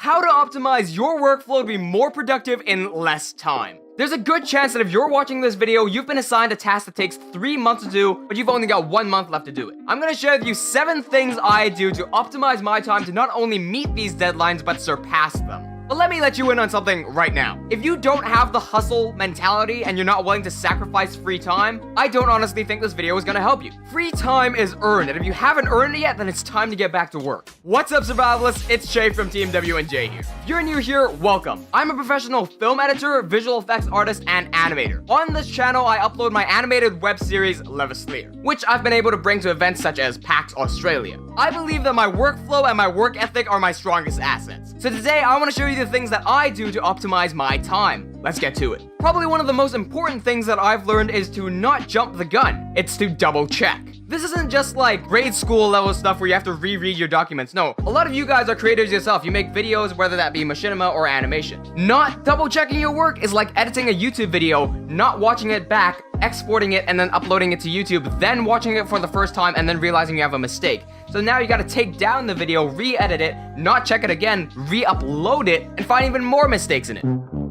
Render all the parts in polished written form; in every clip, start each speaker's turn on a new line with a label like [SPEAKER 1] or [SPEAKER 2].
[SPEAKER 1] how to optimize your workflow to be more productive in less time. There's a good chance that if you're watching this video, you've been assigned a task that takes 3 months to do, but you've only got 1 month left to do it. I'm gonna share with you 7 things I do to optimize my time to not only meet these deadlines, but surpass them. But let me let you in on something right now. If you don't have the hustle mentality and you're not willing to sacrifice free time, I don't honestly think this video is gonna help you. Free time is earned, and if you haven't earned it yet, then it's time to get back to work. What's up, survivalists? It's Shay from Team W&J here. If you're new here, welcome. I'm a professional film editor, visual effects artist, and animator. On this channel, I upload my animated web series, Levisleer, which I've been able to bring to events such as PAX Australia. I believe that my workflow and my work ethic are my strongest assets. So today, I want to show you the things that I do to optimize my time. Let's get to it. Probably one of the most important things that I've learned is to not jump the gun. It's to double check. This isn't just like grade school level stuff where you have to reread your documents. No, a lot of you guys are creators yourself. You make videos, whether that be machinima or animation. Not double checking your work is like editing a YouTube video, not watching it back, exporting it, and then uploading it to YouTube, then watching it for the first time and then realizing you have a mistake. So now you gotta take down the video, re-edit it, not check it again, re-upload it, and find even more mistakes in it.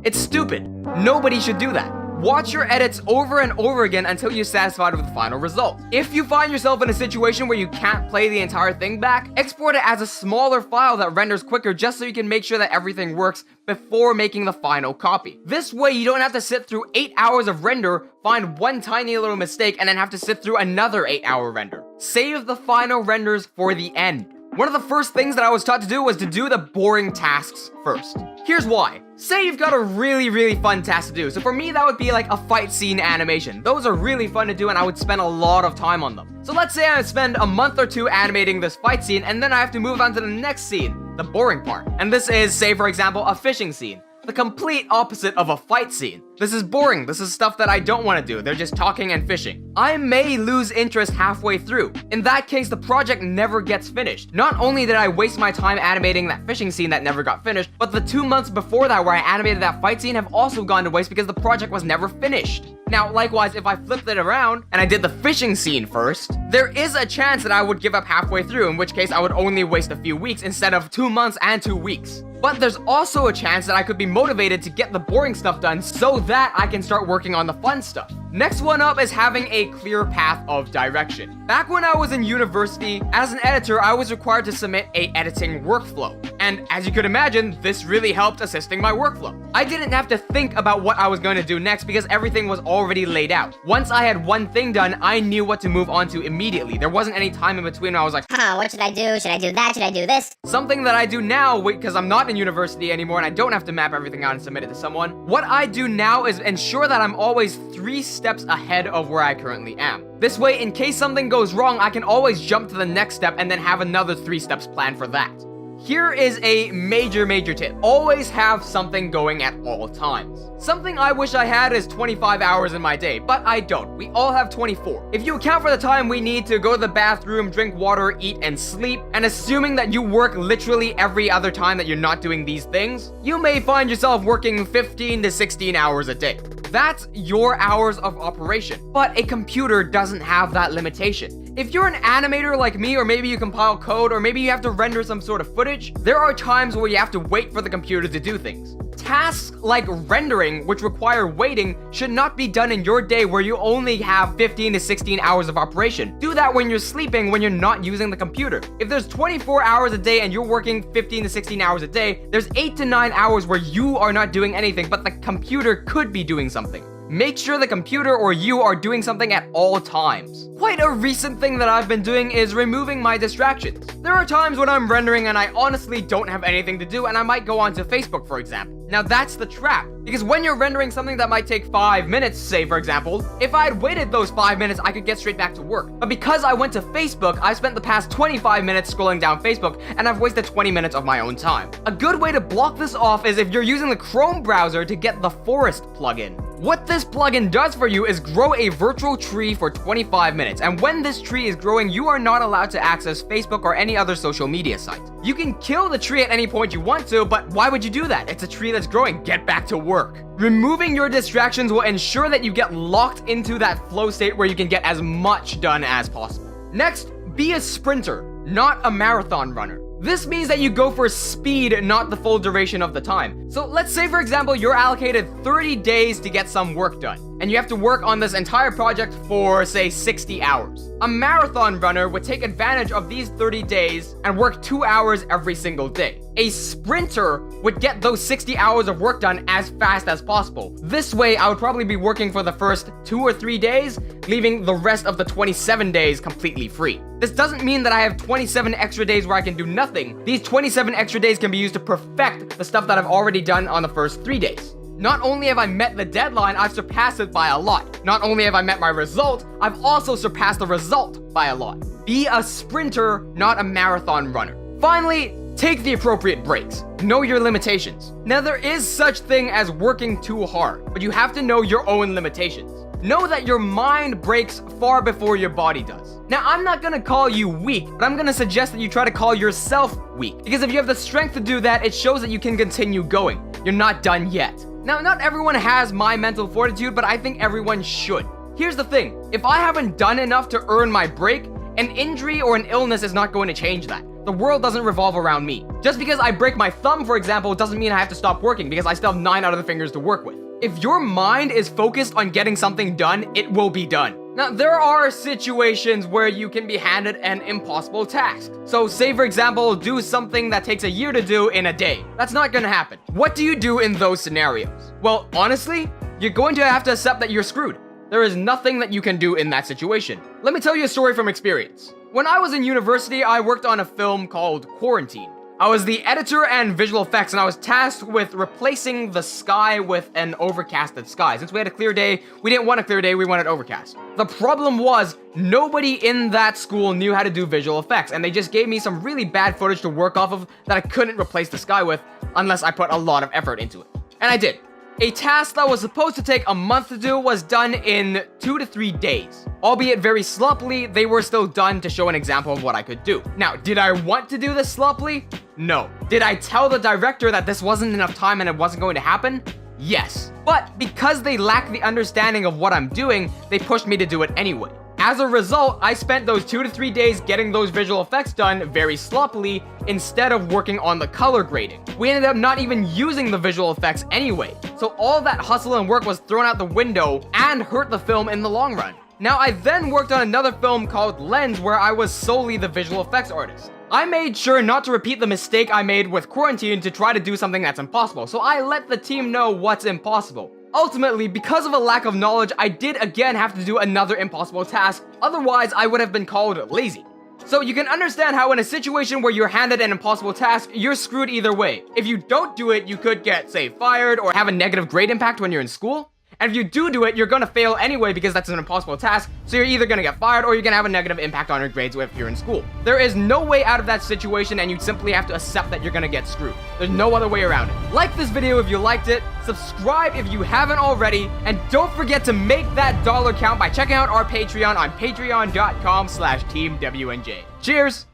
[SPEAKER 1] It's stupid. Nobody should do that. Watch your edits over and over again until you're satisfied with the final result. If you find yourself in a situation where you can't play the entire thing back, export it as a smaller file that renders quicker just so you can make sure that everything works before making the final copy. This way you don't have to sit through 8 hours of render, find one tiny little mistake, and then have to sit through another 8-hour render. Save the final renders for the end. One of the first things that I was taught to do was to do the boring tasks first. Here's why. Say you've got a really fun task to do. So for me, that would be like a fight scene animation. Those are really fun to do and I would spend a lot of time on them. So let's say I spend a month or 2 animating this fight scene and then I have to move on to the next scene, the boring part. And this is, say for example, a fishing scene. The complete opposite of a fight scene. This is boring. This is stuff that I don't want to do. They're just talking and fishing. I may lose interest halfway through. In that case, the project never gets finished. Not only did I waste my time animating that fishing scene that never got finished, but the 2 months before that where I animated that fight scene have also gone to waste because the project was never finished. Now, likewise, if I flipped it around and I did the fishing scene first, there is a chance that I would give up halfway through, in which case I would only waste a few weeks instead of 2 months and 2 weeks. But there's also a chance that I could be motivated to get the boring stuff done so that I can start working on the fun stuff. Next one up is having a clear path of direction. Back when I was in university, as an editor, I was required to submit a editing workflow. And as you could imagine, this really helped assisting my workflow. I didn't have to think about what I was going to do next because everything was already laid out. Once I had one thing done, I knew what to move on to immediately. There wasn't any time in between where I was like,
[SPEAKER 2] what should I do? Should I do that? Should I do this?
[SPEAKER 1] Something that I do now, because I'm not in university anymore and I don't have to map everything out and submit it to someone. What I do now is ensure that I'm always 3 steps ahead of where I currently am. This way, in case something goes wrong, I can always jump to the next step and then have another 3 steps planned for that. Here is a major tip. Always have something going at all times. Something I wish I had is 25 hours in my day, but I don't. We all have 24. If you account for the time we need to go to the bathroom, drink water, eat, and sleep, and assuming that you work literally every other time that you're not doing these things, you may find yourself working 15 to 16 hours a day. That's your hours of operation, but a computer doesn't have that limitation. If you're an animator like me, or maybe you compile code, or maybe you have to render some sort of footage, there are times where you have to wait for the computer to do things. Tasks like rendering, which require waiting, should not be done in your day where you only have 15 to 16 hours of operation. Do that when you're sleeping, when you're not using the computer. If there's 24 hours a day and you're working 15 to 16 hours a day, there's 8 to 9 hours where you are not doing anything, but the computer could be doing something. Make sure the computer or you are doing something at all times. Quite a recent thing that I've been doing is removing my distractions. There are times when I'm rendering and I honestly don't have anything to do and I might go onto Facebook, for example. Now that's the trap, because when you're rendering something that might take 5 minutes, say for example, if I had waited those 5 minutes, I could get straight back to work. But because I went to Facebook, I spent the past 25 minutes scrolling down Facebook and I've wasted 20 minutes of my own time. A good way to block this off is if you're using the Chrome browser to get the Forest plugin. What this plugin does for you is grow a virtual tree for 25 minutes, and when this tree is growing, you are not allowed to access Facebook or any other social media site. You can kill the tree at any point you want to, but why would you do that? It's a tree that's growing. Get back to work. Removing your distractions will ensure that you get locked into that flow state where you can get as much done as possible. Next, be a sprinter, not a marathon runner. This means that you go for speed, not the full duration of the time. So let's say, for example, you're allocated 30 days to get some work done, and you have to work on this entire project for, say, 60 hours. A marathon runner would take advantage of these 30 days and work 2 hours every single day. A sprinter would get those 60 hours of work done as fast as possible. This way, I would probably be working for the first 2 or 3 days, leaving the rest of the 27 days completely free. This doesn't mean that I have 27 extra days where I can do nothing. These 27 extra days can be used to perfect the stuff that I've already done on the first 3 days. Not only have I met the deadline, I've surpassed it by a lot. Not only have I met my result, I've also surpassed the result by a lot. Be a sprinter, not a marathon runner. Finally, take the appropriate breaks. Know your limitations. Now, there is such thing as working too hard, but you have to know your own limitations. Know that your mind breaks far before your body does. Now, I'm not gonna call you weak, but I'm gonna suggest that you try to call yourself weak. Because if you have the strength to do that, it shows that you can continue going. You're not done yet. Now, not everyone has my mental fortitude, but I think everyone should. Here's the thing. If I haven't done enough to earn my break, an injury or an illness is not going to change that. The world doesn't revolve around me. Just because I break my thumb, for example, doesn't mean I have to stop working because I still have 9 out of the fingers to work with. If your mind is focused on getting something done, it will be done. Now, there are situations where you can be handed an impossible task. So say, for example, do something that takes a year to do in a day. That's not gonna happen. What do you do in those scenarios? Well, honestly, you're going to have to accept that you're screwed. There is nothing that you can do in that situation. Let me tell you a story from experience. When I was in university, I worked on a film called Quarantine. I was the editor and visual effects, and I was tasked with replacing the sky with an overcasted sky. Since we had a clear day, we didn't want a clear day, we wanted overcast. The problem was, nobody in that school knew how to do visual effects, and they just gave me some really bad footage to work off of that I couldn't replace the sky with unless I put a lot of effort into it. And I did. A task that was supposed to take a month to do was done in 2 to 3 days. Albeit very sloppily, they were still done to show an example of what I could do. Now, did I want to do this sloppily? No. Did I tell the director that this wasn't enough time and it wasn't going to happen? Yes. But because they lacked the understanding of what I'm doing, they pushed me to do it anyway. As a result, I spent those 2 to 3 days getting those visual effects done very sloppily instead of working on the color grading. We ended up not even using the visual effects anyway. So all that hustle and work was thrown out the window and hurt the film in the long run. Now, I then worked on another film called Lens where I was solely the visual effects artist. I made sure not to repeat the mistake I made with Quarantine to try to do something that's impossible, so I let the team know what's impossible. Ultimately, because of a lack of knowledge, I did again have to do another impossible task, otherwise I would have been called lazy. So you can understand how in a situation where you're handed an impossible task, you're screwed either way. If you don't do it, you could get, say, fired or have a negative grade impact when you're in school. And if you do it, you're gonna fail anyway because that's an impossible task, so you're either gonna get fired or you're gonna have a negative impact on your grades if you're in school. There is no way out of that situation, and you simply have to accept that you're gonna get screwed. There's no other way around it. Like this video if you liked it, subscribe if you haven't already, and don't forget to make that dollar count by checking out our Patreon on patreon.com/teamwnj. Cheers!